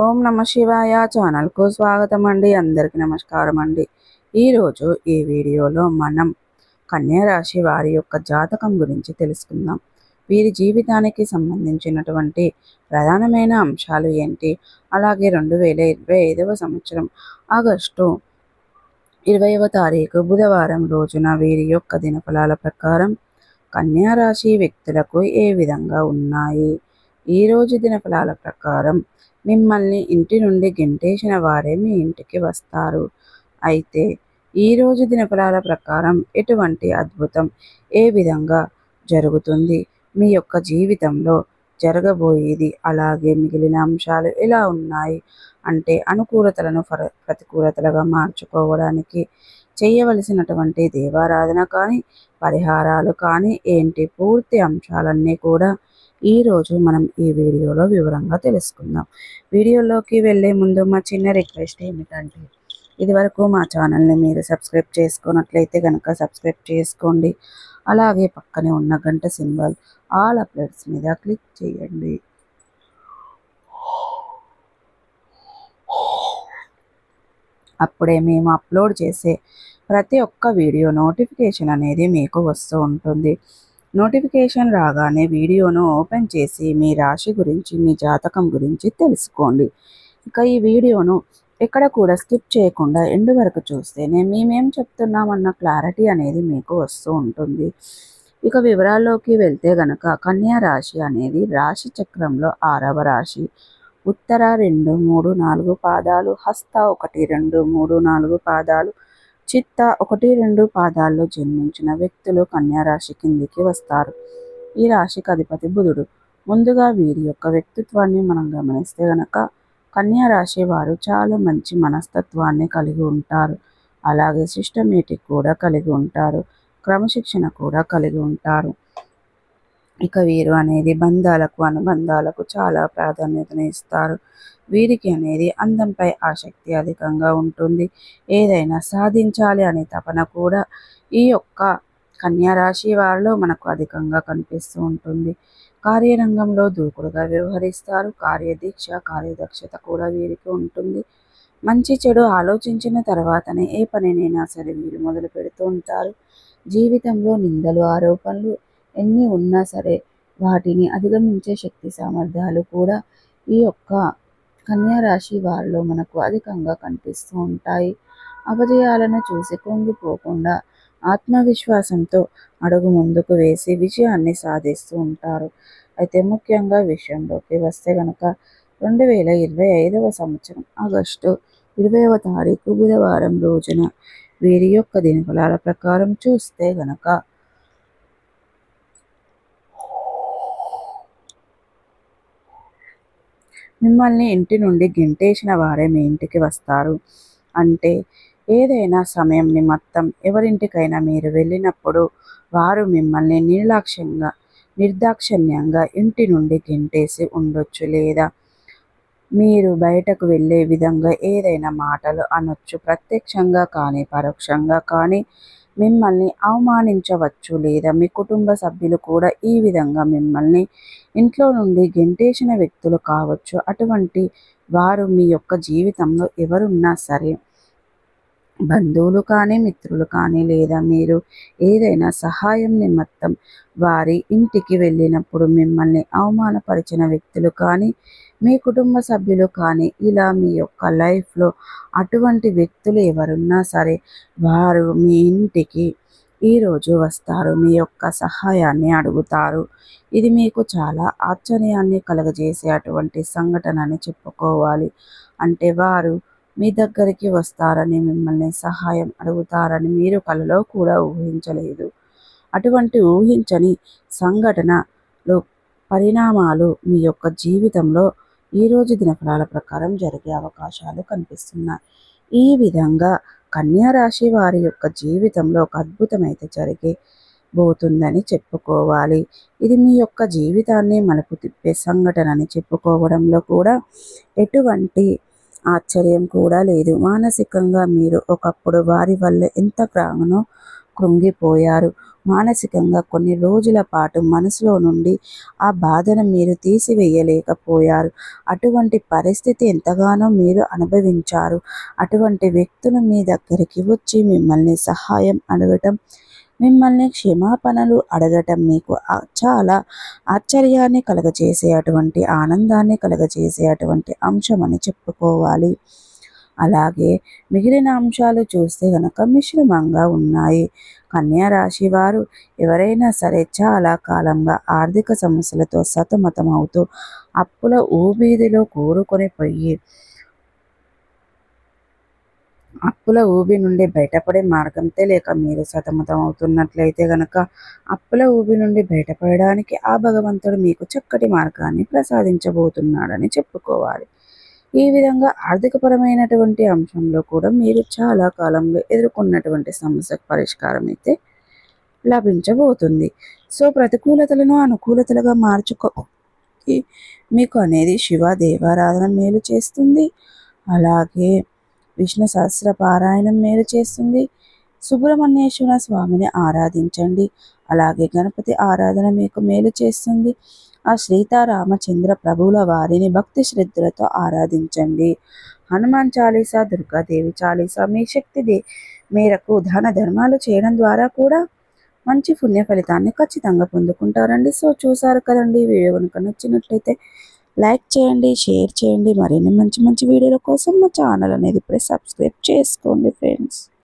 ఓం నమ శివాయ ఛానల్కు స్వాగతం అండి. అందరికీ నమస్కారం అండి. ఈరోజు ఈ వీడియోలో మనం కన్యా రాశి వారి యొక్క జాతకం గురించి తెలుసుకుందాం. వీరి జీవితానికి సంబంధించినటువంటి ప్రధానమైన అంశాలు ఏంటి, అలాగే 2025వ సంవత్సరం ఆగస్టు 20వ తారీఖు బుధవారం రోజున వీరి యొక్క దినఫలాల ప్రకారం కన్యా రాశి వ్యక్తులకు ఏ విధంగా ఉన్నాయి. ఈరోజు దినఫలాల ప్రకారం మిమ్మల్ని ఇంటి నుండి గెంటేసిన వారే మీ ఇంటికి వస్తారు. అయితే ఈరోజు దినఫలాల ప్రకారం ఎటువంటి అద్భుతం ఏ విధంగా జరుగుతుంది, మీ యొక్క జీవితంలో జరగబోయేది, అలాగే మిగిలిన అంశాలు ఎలా ఉన్నాయి అంటే అనుకూలతలను ప్రతికూలతలుగా మార్చుకోవడానికి చేయవలసినటువంటి దేవారాధన కానీ పరిహారాలు కానీ ఏంటి, పూర్తి అంశాలన్నీ కూడా ఈరోజు మనం ఈ వీడియోలో వివరంగా తెలుసుకుందాం. వీడియోలోకి వెళ్ళే ముందు మా చిన్న రిక్వెస్ట్ ఏమిటంటే, ఇదివరకు మా ఛానల్ని మీరు సబ్స్క్రైబ్ చేసుకున్నట్లయితే కనుక సబ్స్క్రైబ్ చేసుకోండి. అలాగే పక్కనే ఉన్న గంట సింబల్ ఆల్ అప్డేట్స్ మీద క్లిక్ చేయండి. అప్పుడే మేము అప్లోడ్ చేసే ప్రతి ఒక్క వీడియో నోటిఫికేషన్ అనేది మీకు వస్తూ ఉంటుంది. నోటిఫికేషన్ రాగానే వీడియోను ఓపెన్ చేసి మీ రాశి గురించి, మీ జాతకం గురించి తెలుసుకోండి. ఇక ఈ వీడియోను ఎక్కడ కూడా స్కిప్ చేయకుండా ఎండ్ వరకు చూస్తేనే మేమేం చెప్తున్నామన్న క్లారిటీ అనేది మీకు వస్తూ ఉంటుంది. ఇక వివరాల్లోకి వెళ్తే గనక కన్యా రాశి అనేది రాశి చక్రంలో 6వ రాశి. ఉత్తర 2, 3, 4 పాదాలు, హస్త 1, 2, 3, 4 పాదాలు, చిత్త 1, 2 పాదాల్లో జన్మించిన వ్యక్తులు కన్యా రాశి కిందికి వస్తారు. ఈ రాశికి అధిపతి బుధుడు. ముందుగా వీరి యొక్క వ్యక్తిత్వాన్ని మనం గమనిస్తే గనక కన్యా రాశి వారు చాలా మంచి మనస్తత్వాన్ని కలిగి ఉంటారు. అలాగే సిస్టమేటిక్ కూడా కలిగి ఉంటారు, క్రమశిక్షణ కూడా కలిగి ఉంటారు. ఇక వీరు అనేది బంధాలకు, అనుబంధాలకు చాలా ప్రాధాన్యతను ఇస్తారు. వీరికి అనేది అందంపై ఆసక్తి అధికంగా ఉంటుంది. ఏదైనా సాధించాలి అనే తపన కూడా ఈ యొక్క కన్యా రాశి వారిలో మనకు అధికంగా కనిపిస్తూ ఉంటుంది. కార్యరంగంలో దూకుడుగా వ్యవహరిస్తారు. కార్యదీక్ష, కార్యదక్షత కూడా వీరికి ఉంటుంది. మంచి చెడు ఆలోచించిన తర్వాతనే ఏ పనినైనా సరే వీరు మొదలు పెడుతూ ఉంటారు. జీవితంలో నిందలు, ఆరోపణలు ఎన్ని ఉన్నా సరే వాటిని అధిగమించే శక్తి సామర్థ్యాలు కూడా ఈ యొక్క కన్యా రాశి వారిలో మనకు అధికంగా కనిపిస్తూ ఉంటాయి. అపజయాలను చూసి కుంగిపోకుండా ఆత్మవిశ్వాసంతో అడుగు ముందుకు వేసి విజయాన్ని సాధిస్తూ ఉంటారు. అయితే ముఖ్యంగా విషయంలోకి వస్తే గనక 2025వ సంవత్సరం ఆగస్టు 20వ తారీఖు బుధవారం రోజున వీరి యొక్క దినఫలాల ప్రకారం చూస్తే గనక మిమ్మల్ని ఇంటి నుండి గెంటేసిన వారే మీ ఇంటికి వస్తారు. అంటే ఏదైనా సమయం నిమిత్తం ఎవరింటికైనా మీరు వెళ్ళినప్పుడు వారు మిమ్మల్ని నిర్దాక్షిణ్యంగా ఇంటి నుండి గెంటేసి ఉండొచ్చు, లేదా మీరు బయటకు వెళ్ళే విధంగా ఏదైనా మాటలు అనొచ్చు. ప్రత్యక్షంగా కానీ పరోక్షంగా కానీ మిమ్మల్ని అవమానించవచ్చు, లేదా మీ కుటుంబ సభ్యులు కూడా ఈ విధంగా మిమ్మల్ని ఇంట్లో నుండి గెంటేసిన వ్యక్తులు కావచ్చు. అటువంటి వారు మీ యొక్క జీవితంలో ఎవరున్నా సరే, బంధువులు కానీ మిత్రులు కానీ, లేదా మీరు ఏదైనా సహాయం నిమిత్తం వారి ఇంటికి వెళ్ళినప్పుడు మిమ్మల్ని అవమానపరిచిన వ్యక్తులు కానీ, మీ కుటుంబ సభ్యులు కానీ, ఇలా మీ యొక్క లైఫ్లో అటువంటి వ్యక్తులు ఎవరున్నా సరే వారు మీ ఇంటికి ఈరోజు వస్తారు. మీ యొక్క సహాయాన్ని అడుగుతారు. ఇది మీకు చాలా ఆశ్చర్యాన్ని కలుగజేసే అటువంటి సంఘటన అని చెప్పుకోవాలి. అంటే వారు మీ దగ్గరికి వస్తారని, మిమ్మల్ని సహాయం అడుగుతారని మీరు కలలో కూడా ఊహించలేదు. అటువంటి ఊహించని సంఘటనలు, పరిణామాలు మీ యొక్క జీవితంలో ఈరోజు దినఫలాల ప్రకారం జరిగే అవకాశాలు కనిపిస్తున్నాయి. ఈ విధంగా కన్యా రాశి వారి యొక్క జీవితంలో ఒక అద్భుతమైతే జరిగబోతుందని చెప్పుకోవాలి. ఇది మీ యొక్క జీవితాన్ని మలుపు తిప్పే సంఘటన అని చెప్పుకోవడంలో కూడా ఎటువంటి ఆశ్చర్యం కూడా లేదు. మానసికంగా మీరు ఒకప్పుడు వారి వల్ల ఎంతగానో కృంగిపోయారు. మానసికంగా కొన్ని రోజుల పాటు మనసులో నుండి ఆ బాధను మీరు తీసివేయలేకపోయారు. అటువంటి పరిస్థితి ఎంతగానో మీరు అనుభవించారు. అటువంటి వ్యక్తులు మీ దగ్గరికి వచ్చి మిమ్మల్ని సహాయం అడగటం, మిమ్మల్ని క్షమాపణలు అడగటం మీకు చాలా ఆశ్చర్యాన్ని కలగజేసే అటువంటి ఆనందాన్ని కలగజేసే అటువంటి అంశమని చెప్పుకోవాలి. అలాగే మిగిలిన అంశాలు చూస్తే గనక మిశ్రమంగా ఉన్నాయి. కన్యా రాశి వారు ఎవరైనా సరే చాలా కాలంగా ఆర్థిక సమస్యలతో సతమతమవుతూ అప్పుల ఊబిదిలో కూరుకొని పోయి అప్పుల ఊబి నుండి బయటపడే మార్గం తెలియక మీరు సతమతమవుతున్నట్లయితే గనక అప్పుల ఊబి నుండి బయటపడడానికి ఆ భగవంతుడు మీకు చక్కటి మార్గాన్ని ప్రసాదించబోతున్నాడని చెప్పుకోవాలి. ఈ విధంగా ఆర్థికపరమైనటువంటి అంశంలో కూడా మీరు చాలా కాలంలో ఎదుర్కొన్నటువంటి సమస్యకు పరిష్కారం అయితే లభించబోతుంది. సో ప్రతికూలతలను అనుకూలతలుగా మీకు అనేది శివ దేవారాధన మేలు చేస్తుంది. అలాగే విష్ణు సహస్ర పారాయణం మేలు చేస్తుంది. సుబ్రహ్మణ్యేశ్వర స్వామిని ఆరాధించండి. అలాగే గణపతి ఆరాధన మీకు మేలు చేస్తుంది. ఆ సీతారామచంద్ర ప్రభువుల వారిని భక్తి శ్రద్ధలతో ఆరాధించండి. హనుమాన్ చాలీసా, దుర్గాదేవి చాలీసా మీ శక్తి మేరకు దాన ధర్మాలు చేయడం ద్వారా కూడా మంచి పుణ్య ఫలితాన్ని ఖచ్చితంగా పొందుకుంటారండి. సో చూసారు కదండి, వీడియో కనుక నచ్చినట్లయితే లైక్ చేయండి, షేర్ చేయండి. మరిన్ని మంచి మంచి వీడియోల కోసం మా ఛానల్ అనేది ఇప్పుడే సబ్స్క్రైబ్ చేసుకోండి ఫ్రెండ్స్.